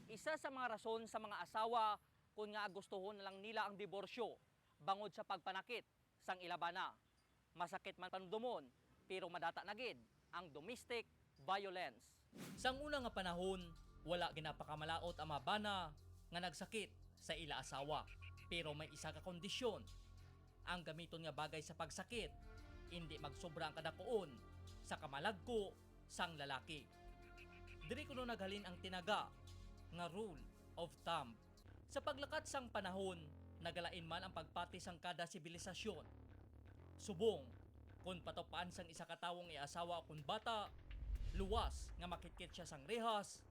Isa sa mga rason sa mga asawa kung nga gustuhon na lang nila ang diborsyo bangod sa pagpanakit sang ilabana. Masakit man panumdumon pero madata na gid ang domestic violence. Sang una nga panahon, wala ginapakamalaot ang mga bana nga nagsakit sa ila asawa. Pero may isa ka kondisyon. Ang gamiton nga bagay sa pagsakit, hindi magsobra ang kadakuon sa kamalagko sang lalaki. Diri kuno naghalin ang tinaga nga rule of thumb. Sa paglakat sang panahon, nagalain man ang pagpati sang kada sibilisasyon. Subong, kung patupaan sang isa katawong iasawa kung bata, luwas nga makitkit siya sang rehas,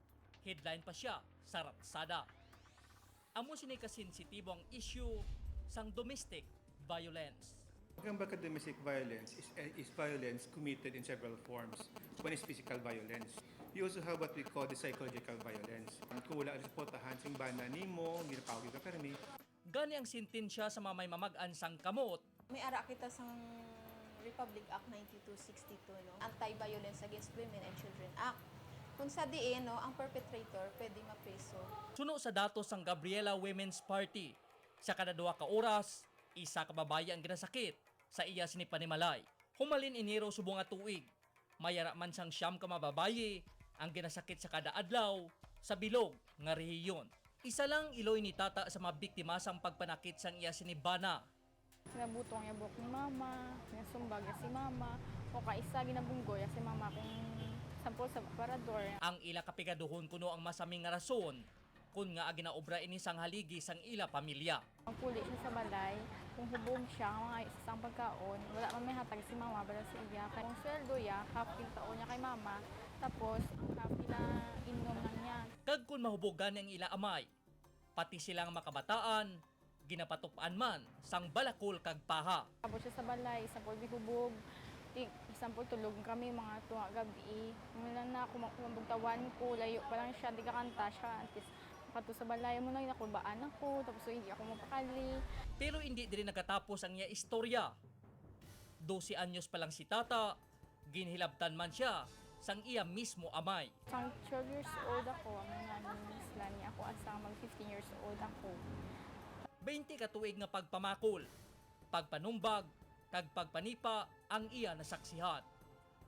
headline pa siya sa ratsada. Amo sini kasensitibo ang issue sang domestic violence. Ang domestic violence is violence committed in several forms. One is physical violence. You also have what we call the psychological violence. Kung wala ang suportahan sing bana nimo, ginapawag ka karmi. Gani ang sintensya sa mamay mamagan sang kamot. May ara kita sang Republic Act 9262, no? Anti-Violence Against Women and Children Act. Kung sa diin, no, ang perpetrator pwede mapreso. Suno sa datos sang Gabriela Women's Party, sa kada 2 ka oras, isa ka babaye ang ginasakit sa iya sinipanimalay. Humalin Enero subong nga tuig, mayara man sang 9 ka mababaye ang ginasakit sa kada adlaw sa bilog nga rehiyon. Isa lang iloy ni tata sa mga biktima sang pagpanakit sang iya sinibana. Sinabutong niya buhok ni mama, sinasumbag niya si mama, o kaisa ginabunggoy si mama kung sampol sa parador. Ang ila kapigaduhon kuno ang masaming nga rason kung nga ginaobra ini sang haligi sang ila pamilya. Ang puli siya sa balay, kung hubog siya, mga isa sang pagkaon, wala man may hatag si mama bala sa iya. Kung sweldo ya, half taon niya kay mama, tapos ang half nila inom lang niya. Kag kun mahubogan ang ila amay, pati silang makabataan, ginapatupaan man sang balakol kag paha. Tapos siya sa balay, sampol bihubog, sampol tulog kami mga tuwa gabi. Mulan na ako mabugtawan ko, layo pa lang siya, di kakanta siya. Antes, kato sa balay mo na nakulbaan ako, tapos hindi ako mapakali. Pero hindi din nagkatapos ang iya istorya. 12 anyos pa lang si tata, ginhilabtan man siya sang iya mismo amay. Sang 12 years old ako, ang nanay sila niya ako, asang mag 15 years old ako. 20 ka tuig nga pagpamakol, pagpanumbag, kag pagpanipa ang iya nasaksihan.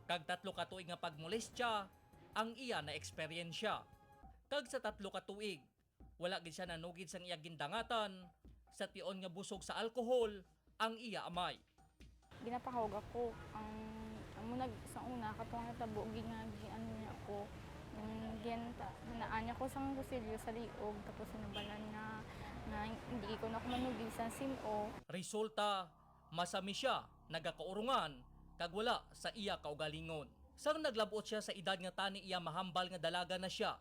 Kag 3 ka tuig nga pagmolestya ang iya na eksperyensya. Kag sa 3 ka tuig, wala gid siya nanugid sang iya gindangatan, sa tion nga busog sa alkohol ang iya amay. Ginapahawag ako, ang munag sa una, katong natabo, ano niya ako, naanya ko sang kusilyo sa liog, tapos sinubalan na hindi ko na ako manugid sa sino. Resulta, masami siya, nagakaurungan, kag wala sa iya kaugalingon. Sang naglabot siya sa edad nga tani iya mahambal nga dalaga na siya,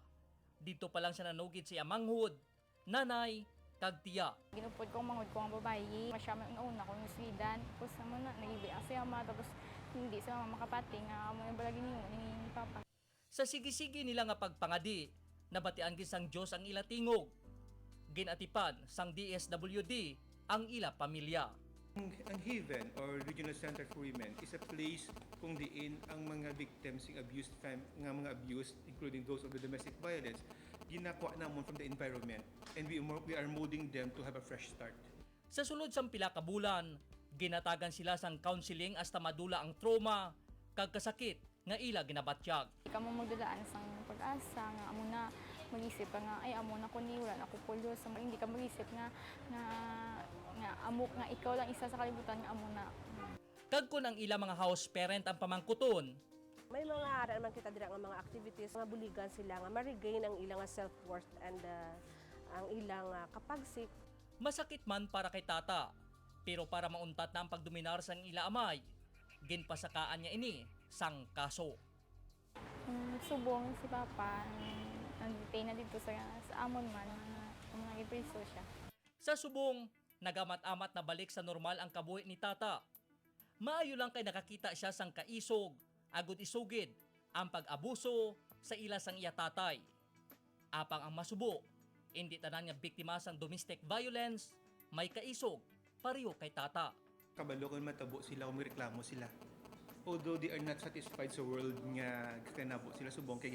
dito pa lang siya nanugid siya manghud, nanay, kag tiya. Ginupod ko manghud ko ang babayi, masyaman ang una ko ng Sweden, tapos naman na, nag-ibig si ama, tapos hindi sa mama makapati nga mo yung balagin ni Papa. Sa sige-sige nila nga pagpangadi, nabatian gid sang Dios ang ila tingog. Ginatipan sang DSWD ang ila pamilya. Ang Haven or Regional Center for Women is a place kung diin ang mga victims ng mga abused, including those of the domestic violence, ginakuha namon from the environment and we are molding them to have a fresh start. Sa sulod sang pila ka bulan, ginatagan sila sang counseling hasta madula ang trauma kag kasakit nga ila ginabatyag. Ikaw mo magdulaan sang pag-asa nga amo na mag-isip ka nga ay amo na ko ni wala na ko pulos, hindi ka mag-isip nga amok nga ikaw lang isa sa kalibutan nga amo na. Kag kun ang ila mga house parent ang pamangkuton, may mga naman kita dira nga mga activities nga buligan sila nga ma-regain ang ilang self-worth and ang ilang kapagsik. masakit man para kay tata, pero para mauntat na ang pagdominar sang ila amay, ginpasakaan niya ini sang kaso. Subong si Papa, nag-detain na dito sa amon man, nag-ipriso siya. Sa subong, nagamat-amat na balik sa normal ang kabuhi ni tata. Maayo lang kay nakakita siya sang kaisog, agud isugid, ang pag-abuso sa ila sang iya tatay. Apang ang masubo, hindi tanan nga biktima sang domestic violence, may kaisog, pareho kay tata. Kabalo kung matabo sila, kung reklamo sila. Although they are not satisfied sa world nga kanabo sila subong kay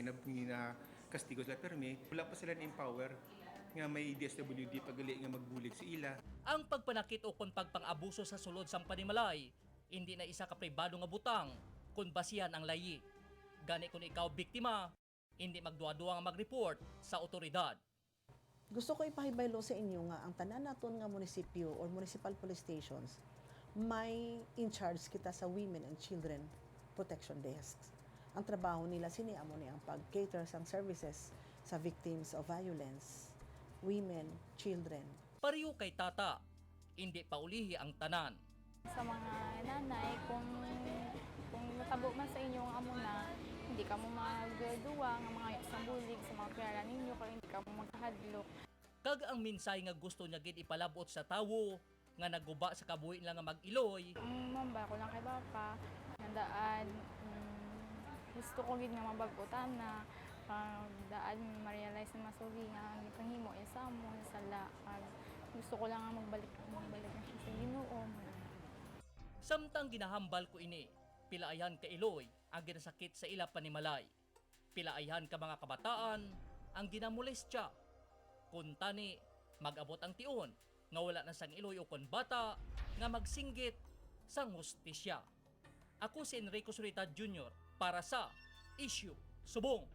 kastigo sila permi, wala pa sila na-empower nga may DSWD pagali nga magbulig sa ila. Ang pagpanakit o kung pagpang-abuso sa sulod sang panimalay, hindi na isa ka pribado nga butang, kung basihan ang layi. Gani kung ikaw biktima, hindi magduwa-duwa nga mag-report sa otoridad. Gusto ko ipahibaylo sa inyo nga ang tanan naton nga munisipyo or municipal police stations may in charge kita sa Women and Children Protection Desks. Ang trabaho nila siniamo ni ang pag-cater sang services sa victims of violence, women, children. Pariyo kay tata, hindi paulihi ang tanan. Sa mga nanay, kung natabo man sa inyo ang amo na, hindi ka mo magduwa nga mga isang bulig sa mga piyara ninyo, kaya hindi ka mo magkahadlok. Kag ang minsay nga gusto niya gid ipalabot sa tawo, nga naguba sa kabuhi lang nga mag-iloy, Ang mamba ko lang kay Bapa, nandaan, gusto ko gid nga mabagutan na daan ma-realize na masugi nga gitang himo sa amon sa lakag. Gusto ko lang nga magbalik na siya sa Ginoo. samtang ginahambal ko ini, pilaayan ka iloy ang ginasakit sa ila panimalay. Pilaayan ka mga kabataan ang ginamolestya. Kun tani, mag-abot ang tion nga wala na sang iloy o kon bata nga magsinggit sang hustisya. Ako si Enrico Surita Jr. para sa Issue Subong.